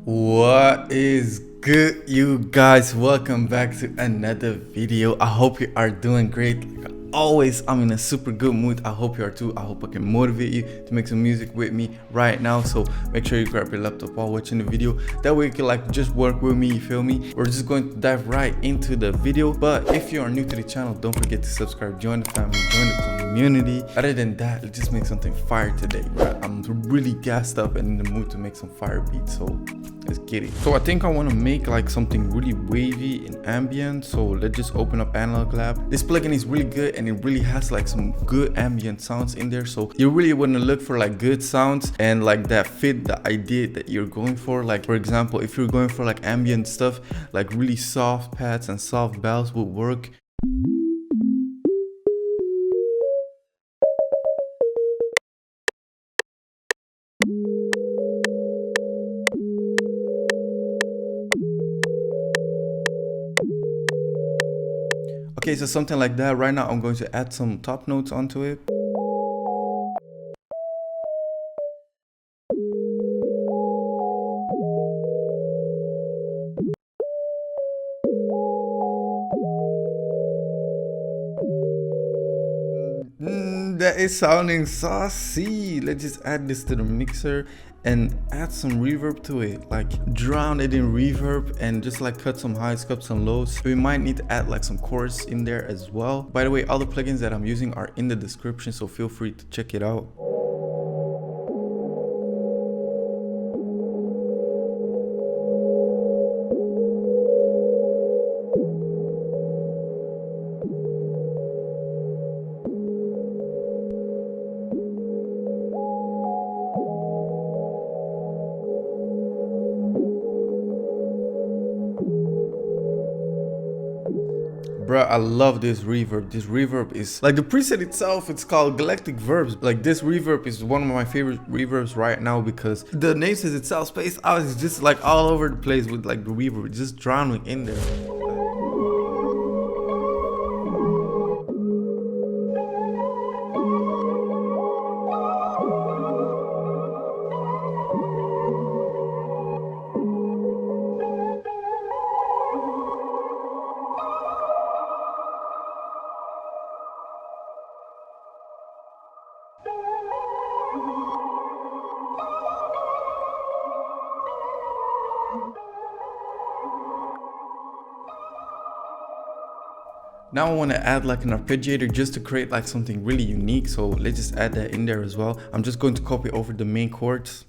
What is good, you guys? Welcome back to another video. I hope you are doing great. Like always, I'm in a super good mood. I hope you are too. I hope I can motivate you to make some music with me right now. So make sure you grab your laptop while watching the video. That way you can like just work with me, you feel me? We're just going to dive right into the video. But if you are new to the channel, don't forget to subscribe, join the family, join the community. Other than that, let's just make something fire today, right? I'm really gassed up and in the mood to make some fire beats, so let's get it. So I think I want to make like something really wavy in ambient, so let's just open up Analog Lab. This plugin is really good and it really has like some good ambient sounds in there, so you really want to look for like good sounds and like that fit the idea that you're going for. Like for example, if you're going for like ambient stuff, like really soft pads and soft bells would work. Okay, so something like that. Right now I'm going to add some top notes onto it. That is sounding saucy. Let's just add this to the mixer and add some reverb to it, like drown it in reverb and just like cut some highs, cut some lows. We might need to add like some chorus in there as well. By the way, all the plugins that I'm using are in the description, so feel free to check it out. Bruh, I love this reverb. This reverb is like the preset itself. It's called Galactic Verbs. Like this reverb is one of my favorite reverbs right now because the name says itself. Spaced out is just like all over the place with like the reverb just drowning in there. Now I want to add like an arpeggiator just to create like something really unique, so let's just add that in there as well. I'm just going to copy over the main chords.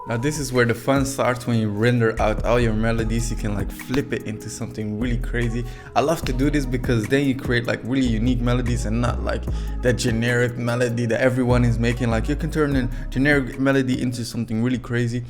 Now this is where the fun starts. When you render out all your melodies, you can like flip it into something really crazy. I love to do this because then you create like really unique melodies and not like that generic melody that everyone is making. Like you can turn a generic melody into something really crazy.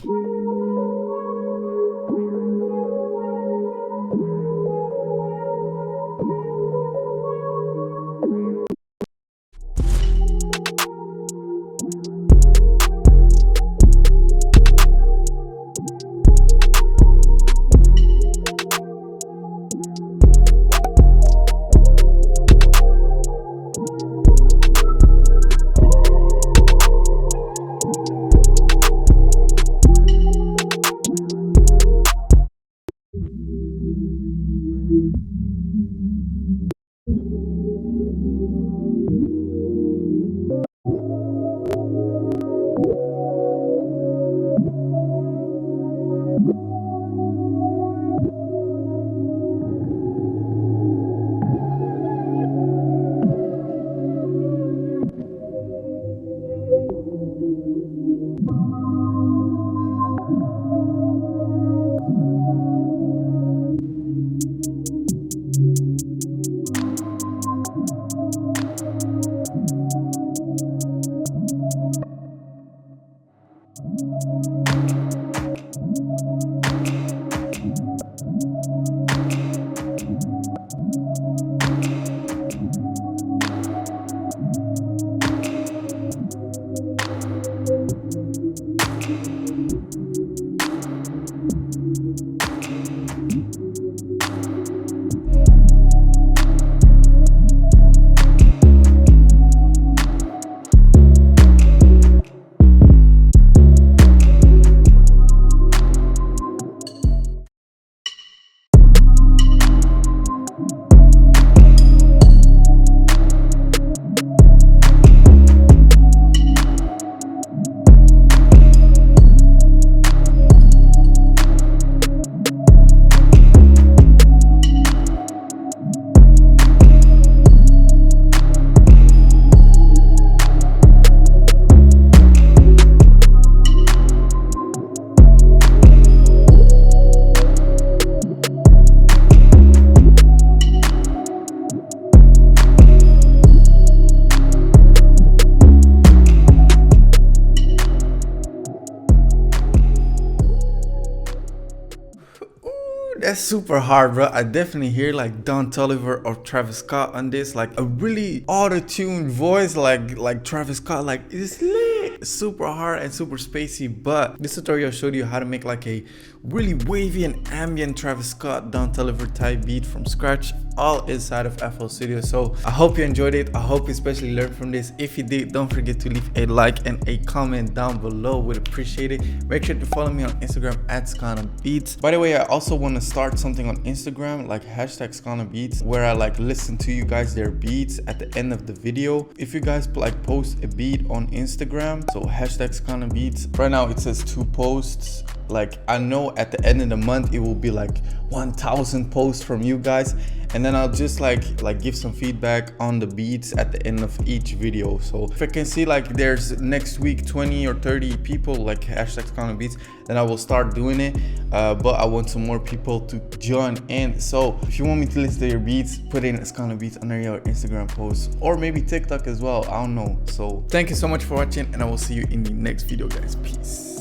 That's super hard, bro. I definitely hear like Don Toliver or Travis Scott on this, like a really auto-tuned voice, like Travis Scott, like it's lit. Super hard and super spacey. But this tutorial showed you how to make like a really wavy and ambient Travis Scott Don Toliver type beat from scratch, all inside of FL Studio. So I hope you enjoyed it. I hope you especially learned from this. If you did, don't forget to leave a like and a comment down below. Would appreciate it. Make sure to follow me on Instagram at SkanaBeats. By the way, I also want to start something on Instagram, like hashtag SkanaBeats, where I like listen to you guys their beats at the end of the video. If you guys like post a beat on Instagram, so hashtag SkanaBeats. Right now it says 2 posts. Like I know at the end of the month it will be like 1,000 posts from you guys, and then I'll just like give some feedback on the beats at the end of each video. So if I can see like there's next week 20 or 30 people like hashtag SkanaBeats, then I will start doing it. But I want some more people to join in. So if you want me to listen to your beats, put in SkanaBeats under your Instagram post, or maybe TikTok as well, I don't know. So thank you so much for watching, and I will see you in the next video, guys. Peace.